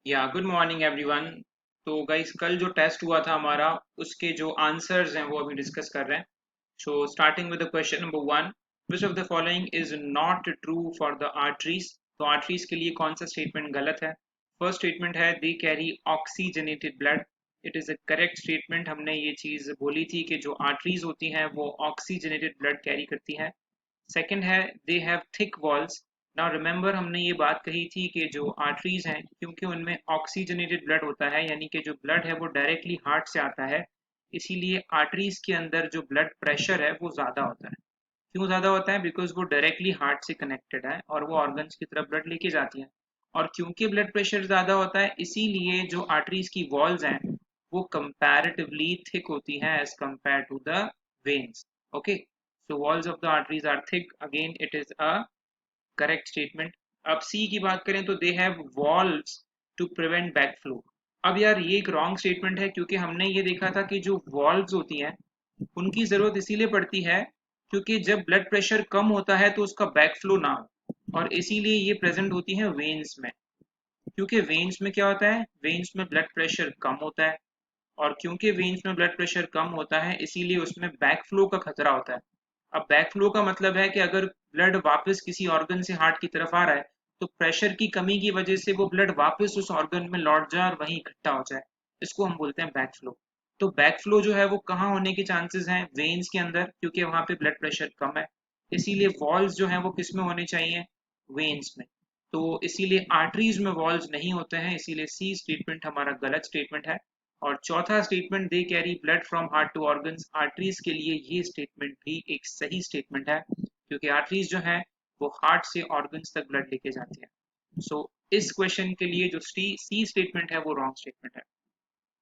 या good morning everyone. तो guys कल जो टेस्ट हुआ था हमारा उसके जो आंसर्स हैं वो अभी डिस्कस कर रहे हैं। So starting with the question number 1, which of the following is not true for the arteries. तो आर्टरीज के लिए कौन सा स्टेटमेंट गलत है? फर्स्ट स्टेटमेंट है they carry oxygenated blood. It is a correct statement. हमने ये चीज बोली थी कि जो आर्टरीज होती हैं वो ऑक्सीजनेटेड ब्लड कैरी करती हैं। सेकंड है they have thick walls. Now remember हमने ये बात कही थी कि जो आर्टरीज हैं क्योंकि उनमें ऑक्सीजनेटेड ब्लड होता है यानी कि जो ब्लड है वो डायरेक्टली हार्ट से आता है, इसीलिए आर्टरीज के अंदर जो ब्लड प्रेशर है वो ज़्यादा होता है। क्यों ज़्यादा होता है? बिकॉज वो डायरेक्टली हार्ट से कनेक्टेड है और वो ऑर्गन्स की तरफ ब्लड लेके जाती हैं। और क्योंकि ब्लड प्रेशर ज़्यादा होता है इसीलिए जो आर्टरीज की वॉल्स हैं वो कंपैरेटिवली थिक होती हैं as compare to the veins. Okay, so walls of the arteries are thick. Again it is a correct statement. अब सी की बात करें तो they have walls to prevent backflow. अब यार ये एक रॉन्ग स्टेटमेंट है क्योंकि हमने ये देखा था कि जो वॉल्व्स होती हैं उनकी जरूरत इसीलिए पड़ती है क्योंकि जब ब्लड प्रेशर कम होता है तो उसका बैकफ्लो ना हो, और इसीलिए ये प्रेजेंट होती है वेन्स में। क्योंकि वेन्स में क्या होता है? वेन्स में ब्लड प्रेशर कम होता है, और क्योंकि वेन्स में ब्लड प्रेशर कम होता है इसीलिए उसमें बैकफ्लो का खतरा होता है। अब बैकफ्लो का मतलब है कि अगर ब्लड वापस किसी ऑर्गन से हार्ट की तरफ आ रहा है तो प्रेशर की कमी की वजह से वो ब्लड वापस उस ऑर्गन में लौट जाए और वहीं इकट्ठा हो जाए। इसको हम बोलते हैं बैकफ्लो। तो बैकफ्लो जो है वो कहाँ होने के चांसेस हैं? वेन्स के अंदर, क्योंकि वहां पे ब्लड प्रेशर कम है। इसीलिए वॉल्स जो है वो किस में होने चाहिए? वेन्स में। तो इसीलिए आर्टरीज में वॉल्स नहीं होते हैं, इसीलिए सी स्टेटमेंट हमारा गलत स्टेटमेंट है। और चौथा statement they carry blood from heart to organs, arteries के लिए ये स्टेटमेंट भी एक सही स्टेटमेंट है क्योंकि आर्टरीज जो है वो हार्ट से ऑर्गन्स तक ब्लड लेके जाती है। सो इस क्वेश्चन के लिए जो सी स्टेटमेंट है वो रॉन्ग स्टेटमेंट है।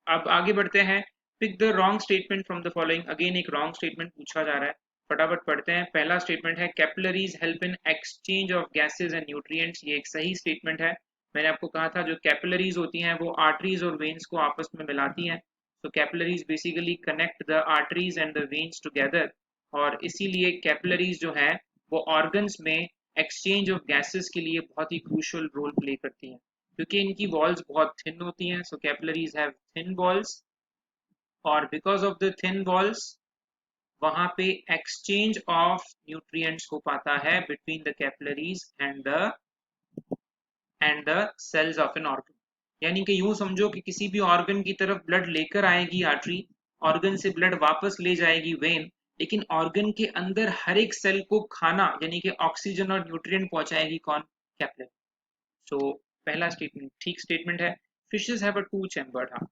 अब आगे बढ़ते हैं। Pick the wrong statement from the following. Again एक रॉन्ग स्टेटमेंट पूछा जा रहा है, फटाफट पढ़ते हैं। पहला स्टेटमेंट है capillaries help in exchange of gases and nutrients. ये एक सही स्टेटमेंट है। मैंने आपको कहा था जो कैपिलरीज होती हैं वो आर्टरीज और वेन्स को आपस में मिलाती हैं। तो capillaries basically connect the arteries and the veins together, और इसीलिए कैपिलरीज जो है वो ऑर्गन्स में एक्सचेंज ऑफ गैसेस के लिए बहुत ही क्रूशियल रोल प्ले करती हैं क्योंकि इनकी वॉल्स बहुत थिन होती हैं। So capillaries have thin walls, और because of the thin walls वहां पे एक्सचेंज ऑफ न्यूट्रिएंट्स हो पाता है between the capillaries and the cells of an organ. यानी कि यूं समझो कि किसी भी ऑर्गन की तरफ ब्लड लेकर आएगी आर्टरी, ऑर्गन से ब्लड वापस ले जाएगी वेन, लेकिन ऑर्गन के अंदर हर एक सेल को खाना यानी कि ऑक्सीजन और न्यूट्रिएंट पहुंचाएगी कौन? कैपिलरी। सो पहला स्टेटमेंट ठीक स्टेटमेंट है। Fishes have a two chambered heart.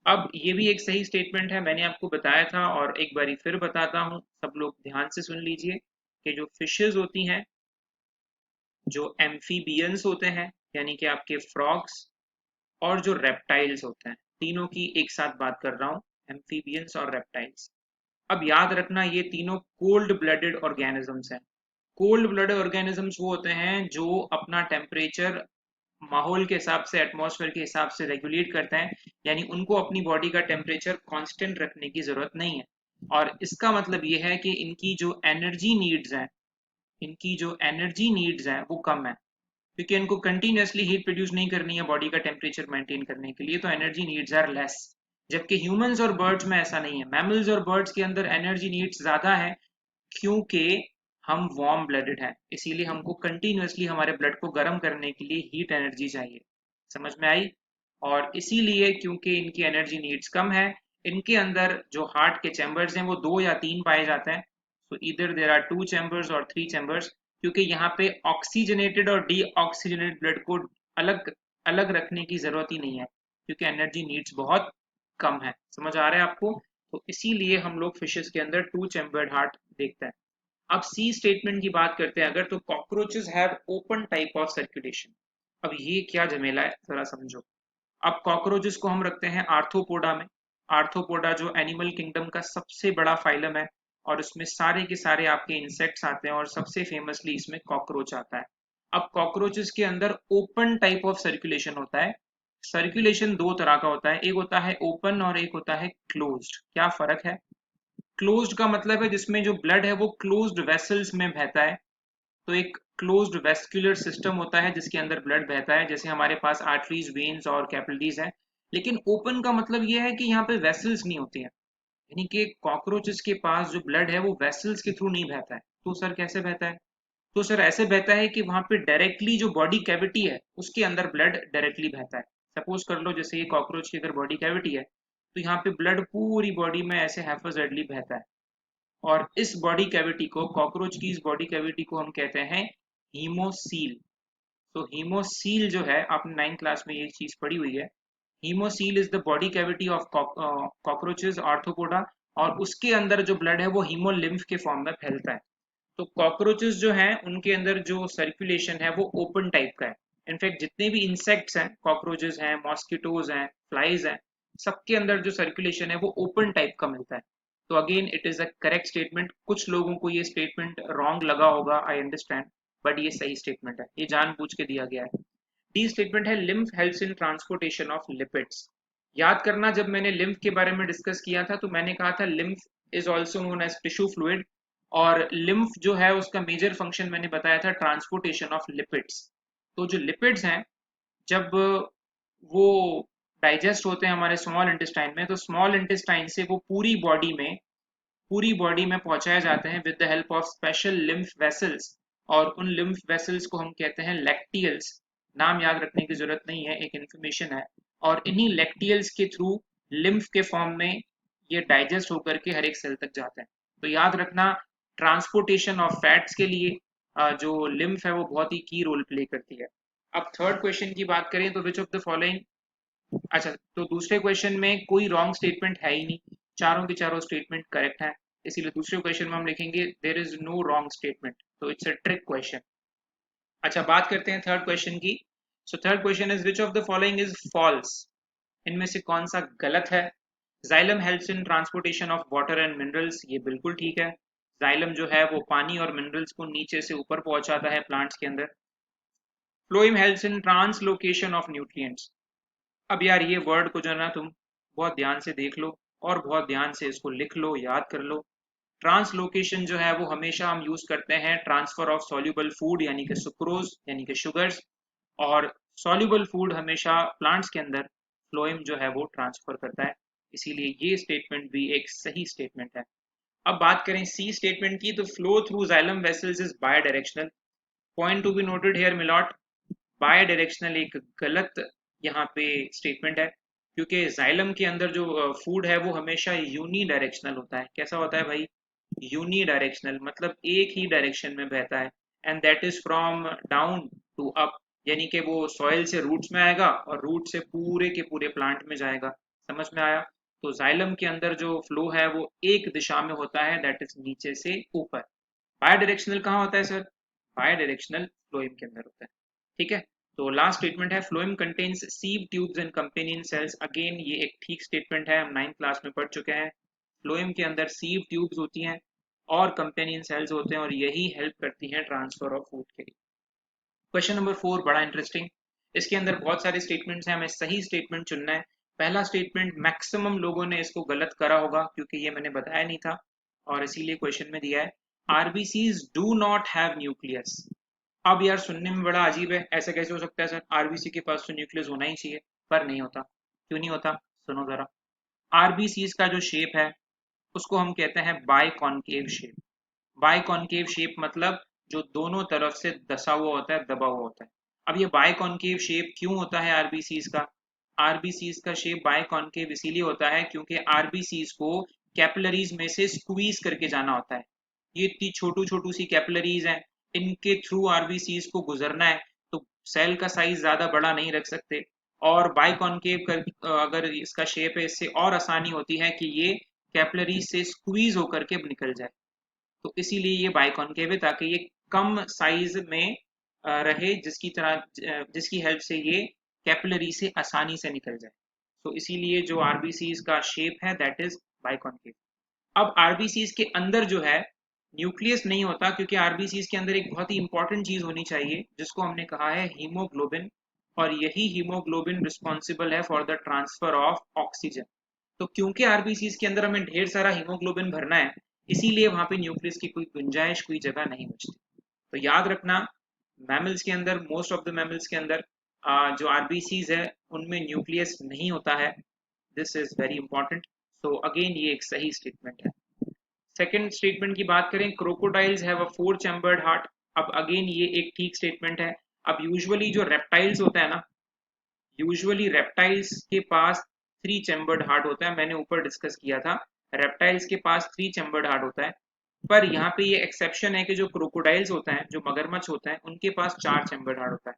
अब ये भी एक सही स्टेटमेंट है, मैंने आपको बताया था और एक बारी फिर बताता हूँ, सब लोग ध्यान से सुन लीजिए कि जो फिशेस होती हैं, जो एम्फीबियंस होते हैं यानी कि आपके फ्रॉग्स, और जो रेप्टाइल्स होते हैं, तीनों की एक साथ बात कर रहा हूँ, एम्फीबियंस और रेप्टाइल्स। अब याद रखना ये तीनों कोल्ड ब्लडेड ऑर्गेनिजम्स हैं। कोल्ड ब्लडेड ऑर्गेनिजम्स वो होते हैं जो अपना टेम्परेचर माहौल के हिसाब से, एटमॉस्फेयर के हिसाब से रेगुलेट करते हैं, यानी उनको अपनी बॉडी का टेम्परेचर कांस्टेंट रखने की जरूरत नहीं है। और इसका मतलब ये है कि इनकी जो एनर्जी नीड्स हैं वो कम है क्योंकि इनको कंटिन्यूसली हीट प्रोड्यूस नहीं करनी है बॉडी का टेम्परेचर मेंटेन करने के लिए, तो एनर्जी नीड्स आर लेस। जबकि ह्यूमंस और बर्ड्स में ऐसा नहीं है। मैमल्स और बर्ड्स के अंदर एनर्जी नीड्स ज्यादा है क्योंकि हम वार्म ब्लडेड हैं, इसीलिए हमको कंटिन्यूसली हमारे ब्लड को गर्म करने के लिए हीट एनर्जी चाहिए। समझ में आई? और इसीलिए क्योंकि इनकी एनर्जी नीड्स कम है, इनके अंदर जो हार्ट के चैम्बर्स हैं वो 2 या 3 पाए जाते हैं। सो इधर देर आर 2 चैम्बर्स और 3 चैम्बर्स, क्योंकि यहाँ पे ऑक्सीजनेटेड और डीऑक्सीजनेटेड ब्लड को अलग अलग रखने की जरूरत ही नहीं है क्योंकि एनर्जी नीड्स बहुत कम है। समझ आ रहा है आपको? तो इसीलिए हम लोग फिशेस के अंदर 2 चैम्बर्ड हार्ट देखते हैं। अब सी स्टेटमेंट की बात करते हैं अगर, तो cockroaches have open type of circulation. अब ये क्या झमेला है जरा समझो। अब कॉकरोचेस को हम रखते हैं आर्थ्रोपोडा में। आर्थ्रोपोडा जो एनिमल किंगडम का सबसे बड़ा फाइलम है, और उसमें सारे के सारे आपके इंसेक्ट्स आते हैं और सबसे फेमसली इसमें कॉकरोच आता है। अब कॉकरोचेस के अंदर ओपन टाइप ऑफ सर्कुलेशन होता है। सर्कुलेशन दो तरह का होता है, एक होता है ओपन और एक होता है क्लोज्ड। क्या फर्क है? क्लोज्ड का मतलब है जिसमें जो ब्लड है वो क्लोज्ड वेसल्स में बहता है। तो एक क्लोज्ड वेस्कुलर सिस्टम होता है जिसके अंदर ब्लड बहता है, जैसे हमारे पास आर्टरीज, वेन्स और कैपिलरीज हैं। लेकिन ओपन का मतलब ये है कि यहाँ पे वेसल्स नहीं होती हैं, यानी कि कॉकरोचेस के पास जो ब्लड है वो वेसल्स के थ्रू नहीं बहता है। तो सर कैसे बहता है? तो सर ऐसे बहता है कि वहां पे डायरेक्टली जो बॉडी कैविटी है उसके अंदर ब्लड डायरेक्टली बहता है। सपोज कर लो जैसे ये कॉकरोच की अगर बॉडी कैविटी है तो यहाँ पे ब्लड पूरी बॉडी में ऐसे हैफोजेडली बहता है। और इस बॉडी कैविटी को, कॉकरोच की इस बॉडी कैविटी को हम कहते हैं हीमोसील। तो हीमोसील जो है, आपने 9th क्लास में ये चीज पढ़ी हुई है। Haemocoel is the body cavity of cockroaches arthropoda, और उसके अंदर जो ब्लड है वो हीमोलिम्फ के फॉर्म में फैलता है। तो कॉकरोचेस जो हैं उनके अंदर जो सर्कुलेशन है वो ओपन टाइप का है। इनफैक्ट जितने भी इंसेक्ट्स हैं, कॉकरोचेस हैं, मॉस्किटोज हैं, फ्लाइज हैं, सबके अंदर जो सर्कुलेशन है वो ओपन टाइप का मिलता है। तो again it is a correct statement. कुछ लोगों को ये स्टेटमेंट रॉन्ग लगा होगा, आई अंडरस्टैंड, बट ये सही स्टेटमेंट है, ये जानबूझ के दिया गया है। डी स्टेटमेंट है lymph helps in transportation of lipids. याद करना, जब मैंने लिम्फ के बारे में डिस्कस किया था तो मैंने कहा था lymph is also known as tissue fluid, और लिम्फ जो है उसका मेजर फंक्शन मैंने बताया था ट्रांसपोर्टेशन ऑफ लिपिड्स। तो जो लिपिड्स हैं, जब वो डाइजेस्ट होते हैं हमारे स्मॉल इंटेस्टाइन में, तो स्मॉल इंटेस्टाइन से वो पूरी बॉडी में पहुंचाए जाते हैं with the help of special lymph vessels. और उन लिम्फ वेसल्स को हम कहते हैं लैक्टियल्स। नाम याद रखने की जरूरत नहीं है, एक इन्फॉर्मेशन है। और इन्हीं लैक्टियल्स के थ्रू लिम्फ के फॉर्म में ये डाइजेस्ट होकर के हर एक सेल तक जाते हैं। तो याद रखना, ट्रांसपोर्टेशन ऑफ फैट्स के लिए जो लिम्फ है वो बहुत ही की रोल प्ले करती है। अब थर्ड क्वेश्चन की बात करें तो विच ऑफ द फॉलोइंग, अच्छा, तो दूसरे क्वेश्चन में कोई रॉन्ग स्टेटमेंट है ही नहीं, चारों के चारों स्टेटमेंट करेक्ट है। इसीलिए दूसरे क्वेश्चन में हम लिखेंगे there is no wrong statement, तो इट्स अ ट्रिक क्वेश्चन। अच्छा, बात करते हैं थर्ड क्वेश्चन की। So third question is which of the following is false, इनमें से कौन सा गलत है? Xylem helps in transportation of water and minerals, ये बिल्कुल ठीक है। जाइलम जो है वो पानी और मिनरल्स को नीचे से ऊपर पहुंचाता है प्लांट्स के अंदर। Phloem helps in translocation of nutrients. अब यार ये वर्ड को जो है ना तुम बहुत ध्यान से देख लो और बहुत ध्यान से इसको लिख लो, याद कर लो। ट्रांसलोकेशन जो है वो हमेशा हम यूज करते हैं ट्रांसफर ऑफ सॉल्युबल फूड यानी कि सुक्रोज यानी कि शुगर्स, और सॉल्युबल फूड हमेशा प्लांट्स के अंदर फ्लोएम जो है वो ट्रांसफर करता है। इसीलिए ये स्टेटमेंट भी एक सही स्टेटमेंट है। अब बात करें सी स्टेटमेंट की, तो flow through xylem vessels is bidirectional. Point to be noted here मिलॉट, बाय डायरेक्शनल एक गलत यहाँ पे स्टेटमेंट है, क्योंकि जाइलम के अंदर जो फूड है वो हमेशा यूनी डायरेक्शनल होता है। कैसा होता है भाई? यूनी डायरेक्शनल, मतलब एक ही डायरेक्शन में बहता है, and that is from down to up, यानी कि वो सॉइल से रूट्स में आएगा और रूट से पूरे के पूरे प्लांट में जाएगा। समझ में आया? तो जाइलम के अंदर जो फ्लो है वो एक दिशा में होता है, दैट इज नीचे से ऊपर। बाय डायरेक्शनल कहाँ होता है सर? बाय डायरेक्शनल फ्लोएम के अंदर होता है। ठीक है, तो लास्ट स्टेटमेंट है phloem contains sieve tubes and companion cells. Again ये एक ठीक स्टेटमेंट है, हम 9th क्लास में पढ़ चुके हैं। फ्लोएम के अंदर सीव ट्यूब्स होती हैं और कंपेनियन सेल्स होते हैं, और यही हेल्प करती हैं ट्रांसफर ऑफ फूड के लिए। क्वेश्चन नंबर 4 बड़ा इंटरेस्टिंग, इसके अंदर बहुत सारे स्टेटमेंट्स हैं, हमें सही स्टेटमेंट चुनना है। पहला स्टेटमेंट मैक्सिमम लोगों ने इसको गलत करा होगा क्योंकि ये मैंने बताया नहीं था, और इसीलिए क्वेश्चन में दिया है RBCs do not have nucleus. अब यार सुनने में बड़ा अजीब है, ऐसा कैसे हो सकता है सर? आरबीसी के पास तो न्यूक्लियस होना ही चाहिए, पर नहीं होता। क्यों नहीं होता? सुनो जरा। आरबीसीज का जो शेप है उसको हम कहते हैं by concave shape. By concave shape मतलब जो दोनों तरफ से दसा हुआ होता है, दबा हुआ होता है। अब ये बाई कॉनकेव शेप क्यों होता है आरबीसीज का? आरबीसीज का शेप बाई कॉनकेव इसीलिए होता है क्योंकि आरबीसीज को कैपिलरीज में से स्क्वीज करके जाना होता है। ये इतनी छोटू छोटू सी कैपिलरीज हैं, इनके थ्रू आरबीसीज को गुजरना है, तो सेल का साइज ज्यादा बड़ा नहीं रख सकते। और बाई कॉनकेव कर अगर इसका शेप है, इससे और आसानी होती है कि ये कैपिलरीज से स्क्वीज होकर के निकल जाए। तो इसीलिए ये बाइकॉनकेव है, ताकि ये कम साइज में रहे, जिसकी हेल्प से ये कैपिलरी से आसानी से निकल जाए। तो इसीलिए जो आरबीसीज का शेप है दैट इज बाइकॉनकेव। अब आरबीसीज के अंदर जो है न्यूक्लियस नहीं होता, क्योंकि आरबीसीज के अंदर एक बहुत ही इंपॉर्टेंट चीज होनी चाहिए जिसको हमने कहा है हीमोग्लोबिन, और यही हीमोग्लोबिन रिस्पॉन्सिबल है for the transfer of oxygen. तो क्योंकि आरबीसीज के अंदर हमें ढेर सारा हीमोग्लोबिन भरना है, इसीलिए वहां पे न्यूक्लियस की कोई गुंजाइश, कोई जगह नहीं बचती। तो याद रखना, मैमल्स के अंदर, मोस्ट ऑफ द मैमल्स के अंदर जो आरबीसीज है उनमें न्यूक्लियस नहीं होता है। This is very important. So again ये एक सही स्टेटमेंट है। सेकेंड स्टेटमेंट की बात करें, crocodiles have a 4 chambered heart. अब अगेन ये एक ठीक स्टेटमेंट है। अब यूजुअली जो रेप्टाइल्स होता है ना, यूजुअली रेप्टाइल्स के पास 3 चैम्बर्ड हार्ट होता है। मैंने ऊपर डिस्कस किया था, रेप्टाइल्स के पास 3 चैम्बर्ड हार्ट होता है। पर यहाँ पे ये एक्सेप्शन है कि जो क्रोकोडाइल्स होता है, जो मगरमच्छ होता है, उनके पास 4 चैम्बर्ड हार्ट होता है।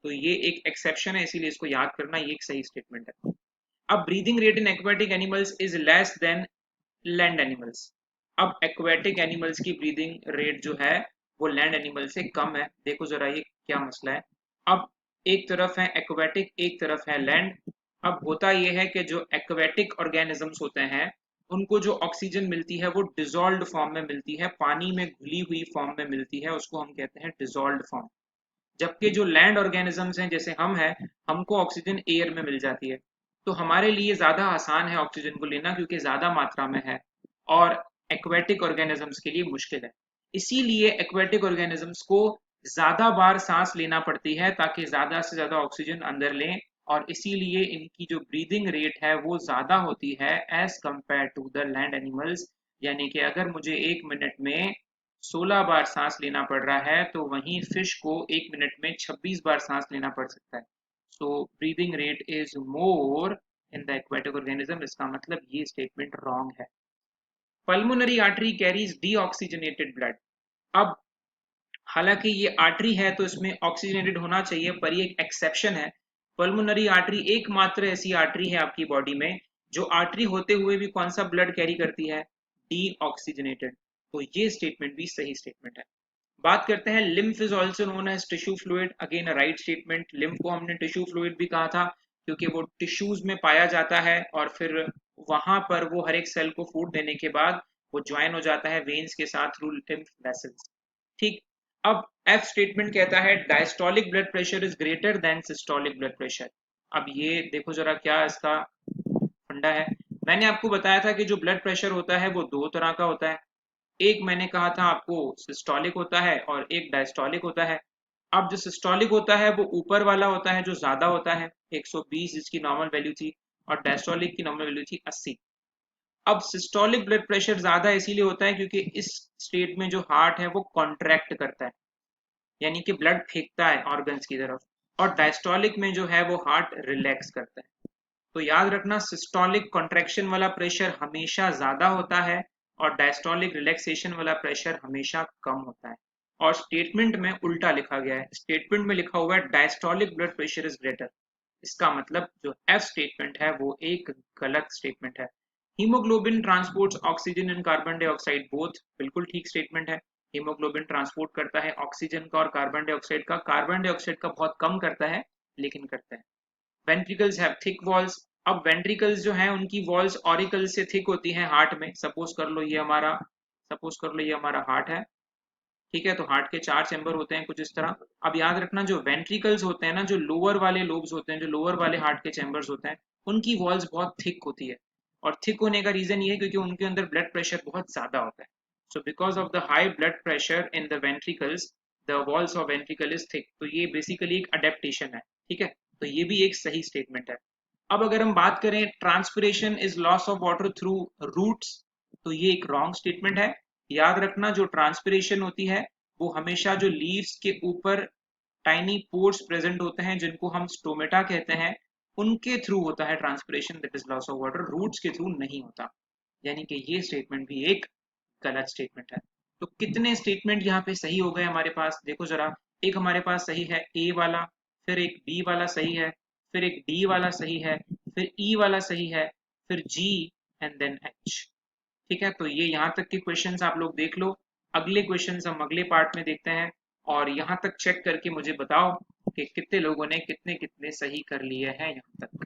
तो ये एक एक्सेप्शन है, इसीलिए इसको याद करना, ये एक सही स्टेटमेंट है। अब breathing rate in aquatic animals is less than land animals. अब एक्वेटिक एनिमल्स की ब्रीदिंग रेट जो है वो लैंड एनिमल से कम है। देखो जरा ये क्या मसला है। अब एक तरफ है एक्वेटिक, एक तरफ है लैंड। अब होता यह है कि जो एक्वेटिक ऑर्गेनिजम्स होते हैं उनको जो ऑक्सीजन मिलती है वो डिजोल्व्ड फॉर्म में मिलती है, पानी में घुली हुई फॉर्म में मिलती है, उसको हम कहते हैं डिजोल्व्ड फॉर्म। जबकि जो लैंड ऑर्गेनिजम्स हैं जैसे हम हैं, हमको ऑक्सीजन एयर में मिल जाती है। तो हमारे लिए ज़्यादा आसान है ऑक्सीजन को लेना, क्योंकि ज़्यादा मात्रा में है। और एक्वेटिक ऑर्गेनिजम्स के लिए मुश्किल है। इसीलिए एक्वेटिक ऑर्गेनिजम्स को ज़्यादा बार सांस लेना पड़ती है ताकि ज़्यादा से ज़्यादा ऑक्सीजन अंदर लें। और इसीलिए इनकी जो ब्रीदिंग रेट है वो ज़्यादा होती है as compare to the land animals. यानी कि अगर मुझे 1 मिनट में 16 बार सांस लेना पड़ रहा है, तो वहीं फिश को 1 मिनट में 26 बार सांस लेना पड़ सकता है। So breathing rate is more in the aquatic organism. इसका मतलब ये स्टेटमेंट रॉन्ग है। Pulmonary artery carries deoxygenated blood. अब हालांकि ये आर्टरी है तो इसमें ऑक्सीजनेटेड होना चाहिए, पर ये एक एक्सेप्शन है। पल्मोनरी आर्टरी एकमात्र ऐसी आर्टरी है आपकी बॉडी में जो आर्टरी होते हुए भी कौन सा ब्लड कैरी करती है, डीऑक्सीजनेटेड। तो ये स्टेटमेंट भी सही स्टेटमेंट है। बात करते हैं, lymph is also known as tissue fluid. Again right statement. Lymph को हमने टिश्यू फ्लूइड भी कहा था क्योंकि वो टिश्यूज में पाया जाता है और फिर वहां पर वो हर एक सेल को फूड देने के बाद वो ज्वाइन हो जाता है वेन्स के साथ थ्रू लिम्फ वेसल्स। ठीक। अब एफ स्टेटमेंट कहता है diastolic blood pressure is greater than systolic blood pressure. अब ये देखो जरा क्या इसका फंडा है। मैंने आपको बताया था कि जो ब्लड प्रेशर होता है वो दो तरह का होता है। एक मैंने कहा था आपको सिस्टोलिक होता है और एक डायस्टोलिक होता है। अब जो सिस्टोलिक होता है वो ऊपर वाला होता है जो ज्यादा होता है, 120 जिसकी नॉर्मल वैल्यू थी, और डायस्टोलिक की नॉर्मल वैल्यू थी 80। अब सिस्टोलिक ब्लड प्रेशर ज्यादा इसीलिए होता है क्योंकि इस स्टेट में जो हार्ट है वो कॉन्ट्रैक्ट करता है, यानी कि ब्लड फेंकता है ऑर्गन्स की तरफ। और डायस्टोलिक में जो है वो हार्ट रिलैक्स करता है। तो याद रखना, सिस्टोलिक कॉन्ट्रैक्शन वाला प्रेशर हमेशा ज्यादा होता है और डायस्टोलिक रिलैक्सेशन वाला प्रेशर हमेशा कम होता है। और स्टेटमेंट में उल्टा लिखा गया है। स्टेटमेंट में लिखा हुआ है diastolic blood pressure is greater. इसका मतलब जो एफ स्टेटमेंट है वो एक गलत स्टेटमेंट है। Haemoglobin transports oxygen and carbon dioxide both, बिल्कुल ठीक स्टेटमेंट है। हीमोग्लोबिन ट्रांसपोर्ट करता है ऑक्सीजन का और कार्बन डाइऑक्साइड का। कार्बन डाइऑक्साइड का बहुत कम करता है, लेकिन करता है। Ventricles have thick walls. अब वेंट्रिकल्स जो हैं उनकी वॉल्स ऑरिकल से थिक होती हैं हार्ट में। सपोज कर लो ये हमारा हार्ट है। ठीक है, तो हार्ट के 4 चैम्बर होते हैं कुछ इस तरह। अब याद रखना, जो वेंट्रिकल्स होते हैं ना, जो लोअर वाले लोब्स होते हैं, जो लोअर वाले हार्ट के चैम्बर्स होते हैं, उनकी वॉल्स बहुत थिक होती है। और थिक होने का रीजन ये है क्योंकि उनके अंदर ब्लड प्रेशर बहुत ज्यादा होता है। So because of the high blood pressure in the ventricles, the walls of ventricle is thick. तो ये बेसिकली एक अडेप्टेशन है। ठीक है, तो ये भी एक सही स्टेटमेंट है। अब अगर हम बात करें transpiration is loss of water through roots, तो ये एक रॉन्ग स्टेटमेंट है। याद रखना, जो ट्रांसपिरेशन होती है वो हमेशा जो लीव्स के ऊपर टाइनी पोर्स प्रेजेंट होते हैं जिनको हम स्टोमेटा कहते हैं, उनके थ्रू होता है transpiration, that is loss of water. Roots के थ्रू नहीं होता। यानी कि ये स्टेटमेंट भी एक गलत स्टेटमेंट है। तो कितने स्टेटमेंट यहाँ पे सही हो गए हमारे पास, देखो जरा। एक हमारे पास सही है ए वाला, फिर एक बी वाला सही है, फिर एक डी वाला सही है, फिर ई वाला सही है, फिर जी, एंड देन एच। ठीक है, तो ये यहाँ तक के क्वेश्चंस आप लोग देख लो। अगले क्वेश्चंस हम अगले पार्ट में देखते हैं। और यहाँ तक चेक करके मुझे बताओ कि कितने लोगों ने कितने कितने सही कर लिए हैं यहाँ तक।